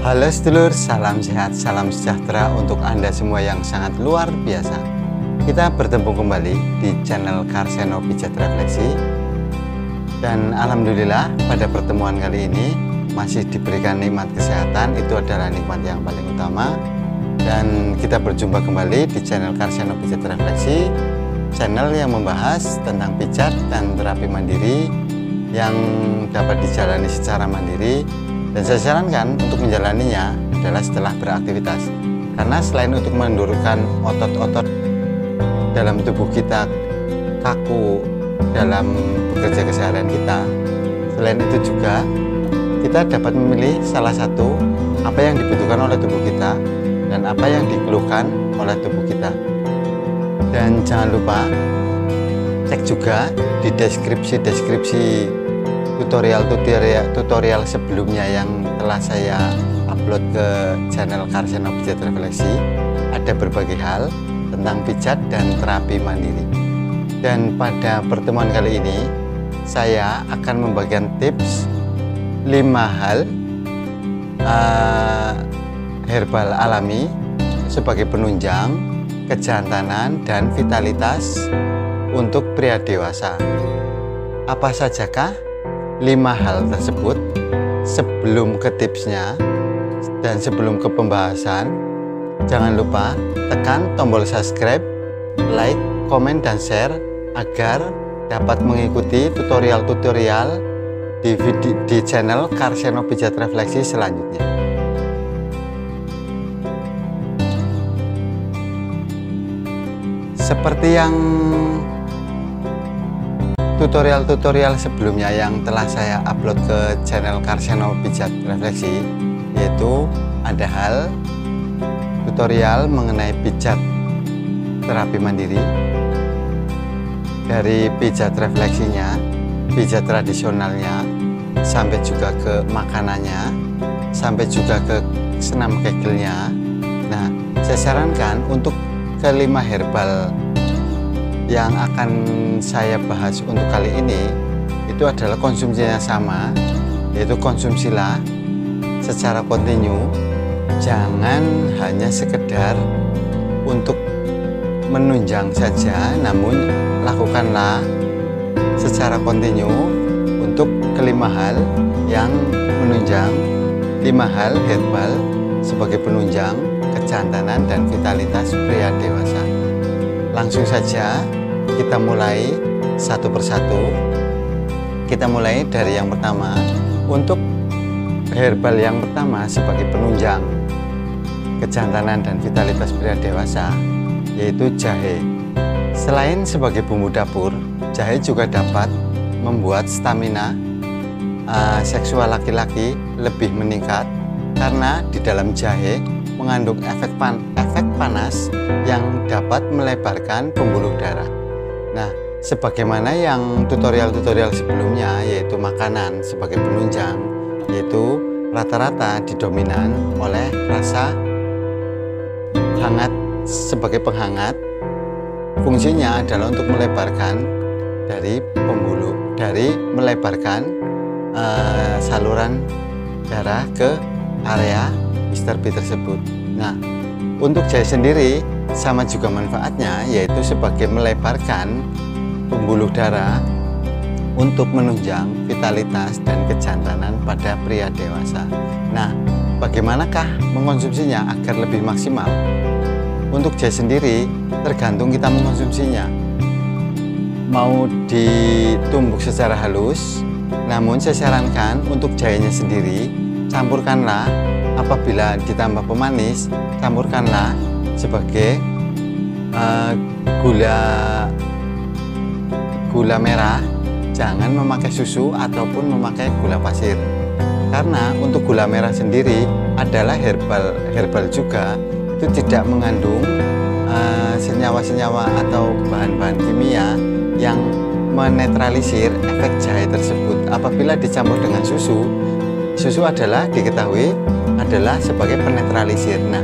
Halo sedulur, salam sehat, salam sejahtera untuk Anda semua yang sangat luar biasa. Kita bertemu kembali di channel Karseno Pijat Refleksi. Dan alhamdulillah pada pertemuan kali ini masih diberikan nikmat kesehatan, itu adalah nikmat yang paling utama. Dan kita berjumpa kembali di channel Karseno Pijat Refleksi, channel yang membahas tentang pijat dan terapi mandiri yang dapat dijalani secara mandiri. Dan saya sarankan untuk menjalaninya adalah setelah beraktivitas, karena selain untuk menurunkan otot-otot dalam tubuh kita kaku dalam bekerja keseharian kita, selain itu juga kita dapat memilih salah satu apa yang dibutuhkan oleh tubuh kita dan apa yang dikeluhkan oleh tubuh kita. Dan jangan lupa cek juga di deskripsi tutorial sebelumnya yang telah saya upload ke channel Karseno Pijat Refleksi. Ada berbagai hal tentang pijat dan terapi mandiri. Dan pada pertemuan kali ini saya akan membagikan tips 5 hal herbal alami sebagai penunjang kejantanan dan vitalitas untuk pria dewasa. Apa sajakah 5 hal tersebut? Sebelum ke tipsnya dan sebelum ke pembahasan, jangan lupa tekan tombol subscribe, like, komen, dan share agar dapat mengikuti tutorial-tutorial di channel Karseno Pijat Refleksi selanjutnya. Seperti yang tutorial-tutorial sebelumnya yang telah saya upload ke channel Karseno Pijat Refleksi, yaitu ada hal tutorial mengenai pijat terapi mandiri, dari pijat refleksinya, pijat tradisionalnya, sampai juga ke makanannya, sampai juga ke senam kegelnya. Nah, saya sarankan untuk kelima herbal yang akan saya bahas untuk kali ini itu adalah konsumsinya sama, yaitu konsumsilah secara kontinu. Jangan hanya sekedar untuk menunjang saja, namun lakukanlah secara kontinu untuk kelima hal yang menunjang, 5 hal herbal sebagai penunjang kejantanan dan vitalitas pria dewasa. Langsung saja kita mulai satu persatu. Kita mulai dari yang pertama. Untuk herbal yang pertama sebagai penunjang kejantanan dan vitalitas pria dewasa, yaitu jahe. Selain sebagai bumbu dapur, jahe juga dapat membuat stamina seksual laki-laki lebih meningkat, karena di dalam jahe mengandung efek panas yang dapat melebarkan pembuluh darah. Nah, sebagaimana yang tutorial-tutorial sebelumnya, yaitu makanan sebagai penunjang, yaitu rata-rata didominan oleh rasa hangat sebagai penghangat. Fungsinya adalah untuk melebarkan melebarkan saluran darah ke area Mr. B tersebut. Nah, untuk jahe sendiri sama juga manfaatnya, yaitu sebagai melebarkan pembuluh darah untuk menunjang vitalitas dan kejantanan pada pria dewasa. Nah, bagaimanakah mengkonsumsinya agar lebih maksimal? Untuk jahe sendiri tergantung kita mengkonsumsinya. Mau ditumbuk secara halus, namun saya sarankan untuk jahenya sendiri campurkanlah. Apabila ditambah pemanis, campurkanlah sebagai gula merah. Jangan memakai susu ataupun memakai gula pasir, karena untuk gula merah sendiri adalah herbal juga, itu tidak mengandung senyawa-senyawa atau bahan-bahan kimia yang menetralisir efek jahe tersebut. Apabila dicampur dengan susu adalah diketahui adalah sebagai penetralisir. Nah,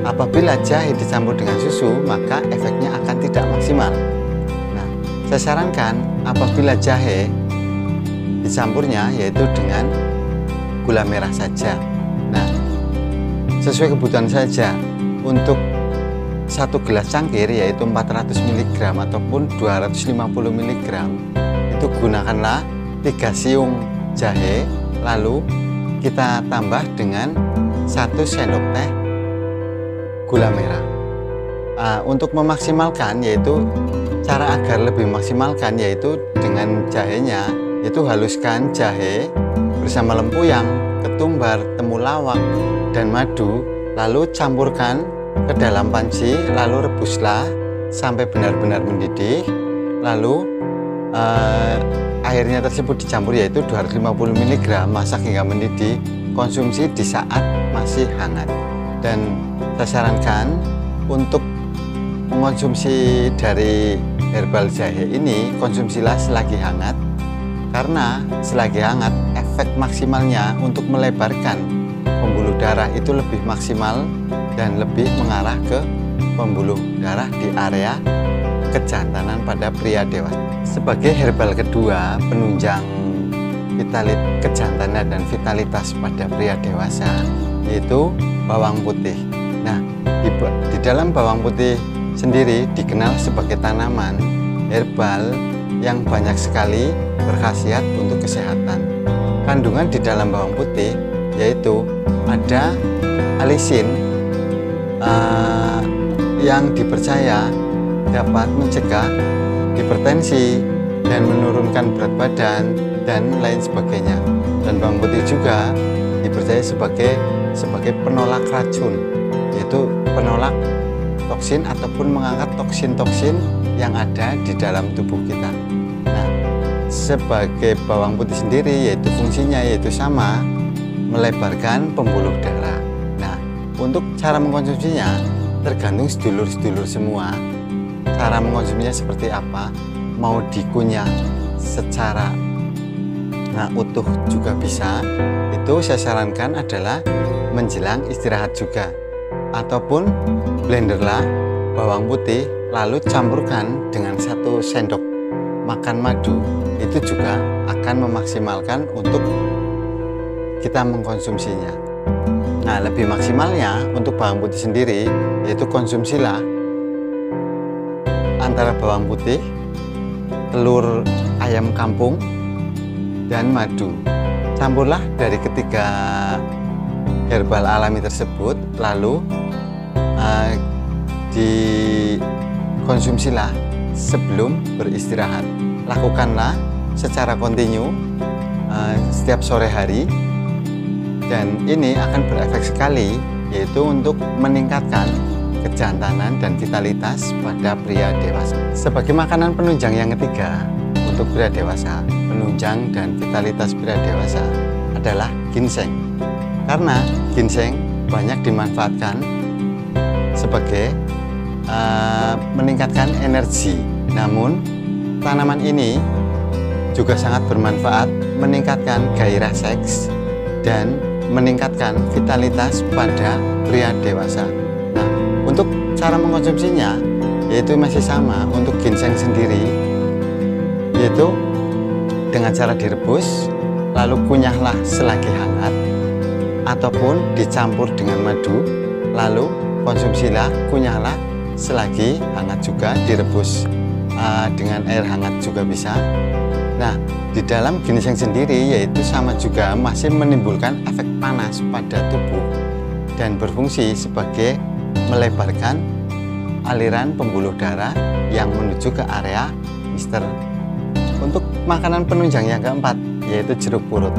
apabila jahe dicampur dengan susu, maka efeknya akan tidak maksimal. Nah, saya sarankan apabila jahe dicampurnya yaitu dengan gula merah saja. Nah, sesuai kebutuhan saja. Untuk satu gelas cangkir yaitu 400 mg ataupun 250 mg, itu gunakanlah 3 siung jahe, lalu kita tambah dengan 1 sendok teh gula merah. Untuk memaksimalkan, yaitu cara agar lebih maksimalkan, yaitu dengan jahenya itu haluskan jahe bersama lempuyang, ketumbar, temulawak, dan madu, lalu campurkan ke dalam panci, lalu rebuslah sampai benar-benar mendidih. Lalu airnya tersebut dicampur yaitu 250 mg, masak hingga mendidih, konsumsi di saat masih hangat. Dan saya sarankan untuk mengonsumsi dari herbal jahe ini, konsumsilah selagi hangat, karena selagi hangat efek maksimalnya untuk melebarkan pembuluh darah itu lebih maksimal dan lebih mengarah ke pembuluh darah di area kejantanan pada pria dewasa. Sebagai herbal kedua penunjang kejantanan dan vitalitas pada pria dewasa, yaitu bawang putih. Nah, di dalam bawang putih sendiri dikenal sebagai tanaman herbal yang banyak sekali berkhasiat untuk kesehatan. Kandungan di dalam bawang putih yaitu ada alisin yang dipercaya dapat mencegah hipertensi dan menurunkan berat badan dan lain sebagainya. Dan bawang putih juga dipercaya sebagai penolak racun, yaitu penolak toksin ataupun mengangkat toksin-toksin yang ada di dalam tubuh kita. Nah, sebagai bawang putih sendiri yaitu fungsinya yaitu sama, melebarkan pembuluh darah. Nah, untuk cara mengkonsumsinya tergantung sedulur-sedulur semua. Cara mengkonsumsinya seperti apa? Mau dikunyah secara utuh juga bisa. Itu saya sarankan adalah menjelang istirahat juga. Ataupun blenderlah bawang putih lalu campurkan dengan 1 sendok makan madu. Itu juga akan memaksimalkan untuk kita mengkonsumsinya. Nah, lebih maksimalnya untuk bawang putih sendiri yaitu konsumsilah antara bawang putih, telur ayam kampung, dan madu. Campurlah dari ketiga herbal alami tersebut, lalu dikonsumsilah sebelum beristirahat. Lakukanlah secara kontinu setiap sore hari, dan ini akan berefek sekali, yaitu untuk meningkatkan kejantanan dan vitalitas pada pria dewasa. Sebagai makanan penunjang yang ketiga untuk pria dewasa, penunjang dan vitalitas pria dewasa adalah ginseng. Karena ginseng banyak dimanfaatkan sebagai meningkatkan energi. Namun tanaman ini juga sangat bermanfaat meningkatkan gairah seks dan meningkatkan vitalitas pada pria dewasa. Nah, untuk cara mengkonsumsinya yaitu masih sama untuk ginseng sendiri, yaitu dengan cara direbus lalu kunyahlah selagi hangat, ataupun dicampur dengan madu lalu konsumsilah, kunyahlah selagi hangat juga, direbus dengan air hangat juga bisa. Nah, di dalam ginseng sendiri yaitu sama juga masih menimbulkan efek panas pada tubuh dan berfungsi sebagai melebarkan aliran pembuluh darah yang menuju ke area mister. Untuk makanan penunjang yang keempat yaitu jeruk purut.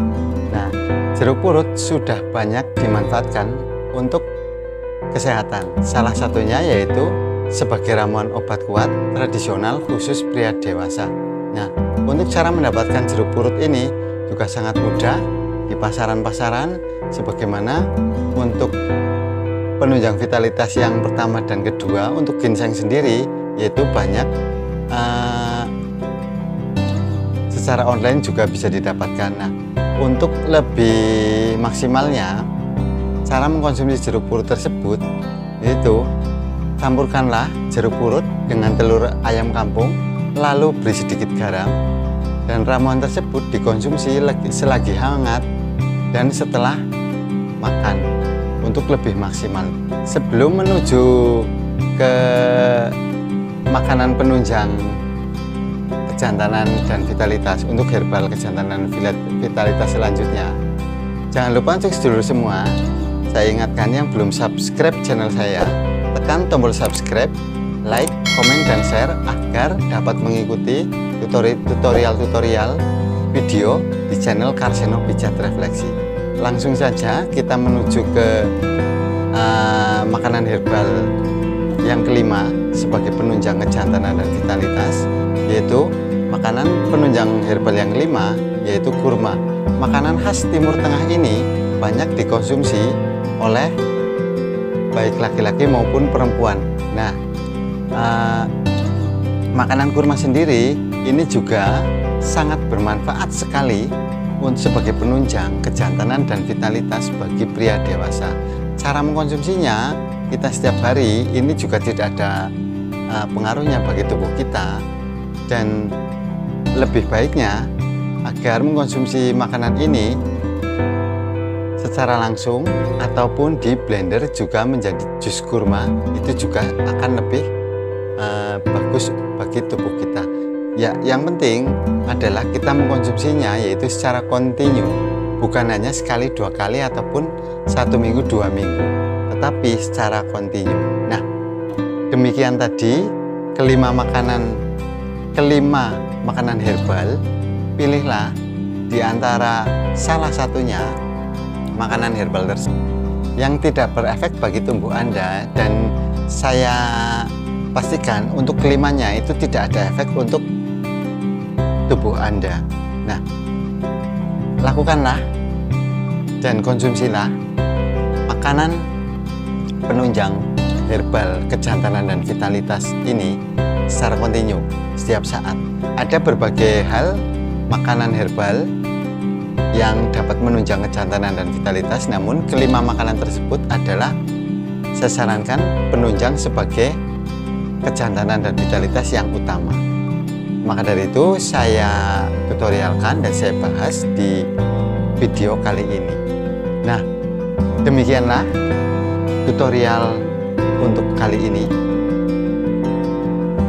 Nah, jeruk purut sudah banyak dimanfaatkan untuk kesehatan. Salah satunya yaitu sebagai ramuan obat kuat tradisional khusus pria dewasa. Nah, untuk cara mendapatkan jeruk purut ini juga sangat mudah di pasaran-pasaran, sebagaimana untuk penunjang vitalitas yang pertama dan kedua untuk ginseng sendiri yaitu banyak secara online juga bisa didapatkan. Nah, untuk lebih maksimalnya cara mengkonsumsi jeruk purut tersebut yaitu campurkanlah jeruk purut dengan telur ayam kampung, lalu beri sedikit garam, dan ramuan tersebut dikonsumsi selagi hangat dan setelah makan. untuk lebih maksimal. Sebelum menuju ke makanan penunjang kejantanan dan vitalitas untuk herbal kejantanan vitalitas selanjutnya, jangan lupa untuk sedulur semua, saya ingatkan yang belum subscribe channel saya, tekan tombol subscribe, like, komen, dan share agar dapat mengikuti tutorial-tutorial video di channel Karseno Pijat Refleksi. Langsung saja kita menuju ke makanan herbal yang kelima sebagai penunjang kejantanan dan vitalitas, yaitu makanan penunjang herbal yang kelima, yaitu kurma. Makanan khas Timur Tengah ini banyak dikonsumsi oleh baik laki-laki maupun perempuan. Nah, makanan kurma sendiri ini juga sangat bermanfaat sekali sebagai penunjang kejantanan dan vitalitas bagi pria dewasa. Cara mengkonsumsinya, kita setiap hari ini juga tidak ada pengaruhnya bagi tubuh kita, dan lebih baiknya agar mengkonsumsi makanan ini secara langsung ataupun di blender juga menjadi jus kurma, itu juga akan lebih bagus bagi tubuh kita. Ya, yang penting adalah kita mengkonsumsinya yaitu secara kontinu, bukan hanya sekali, 2 kali, ataupun 1 minggu, 2 minggu, tetapi secara kontinu. Nah, demikian tadi kelima makanan herbal. Pilihlah di antara salah satunya makanan herbal tersebut yang tidak berefek bagi tubuh Anda, dan saya pastikan untuk kelimanya itu tidak ada efek untuk tubuh Anda. Nah, lakukanlah dan konsumsilah makanan penunjang herbal kejantanan dan vitalitas ini secara kontinu setiap saat. Ada berbagai hal makanan herbal yang dapat menunjang kejantanan dan vitalitas, namun kelima makanan tersebut adalah saya sarankan penunjang sebagai kejantanan dan vitalitas yang utama. Maka dari itu saya tutorialkan dan saya bahas di video kali ini. Nah, demikianlah tutorial untuk kali ini.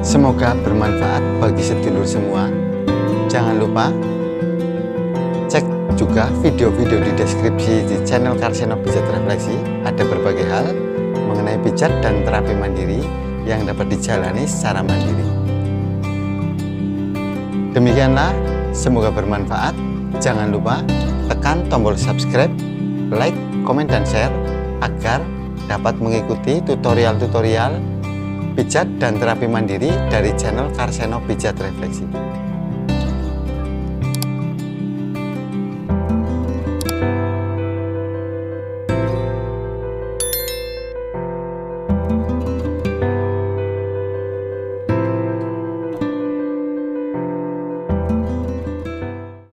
Semoga bermanfaat bagi sedulur semua. Jangan lupa cek juga video-video di deskripsi di channel Karseno Pijat Refleksi. Ada berbagai hal mengenai pijat dan terapi mandiri yang dapat dijalani secara mandiri. Demikianlah, semoga bermanfaat. Jangan lupa tekan tombol subscribe, like, komen, dan share agar dapat mengikuti tutorial-tutorial pijat dan terapi mandiri dari channel Karseno Pijat Refleksi.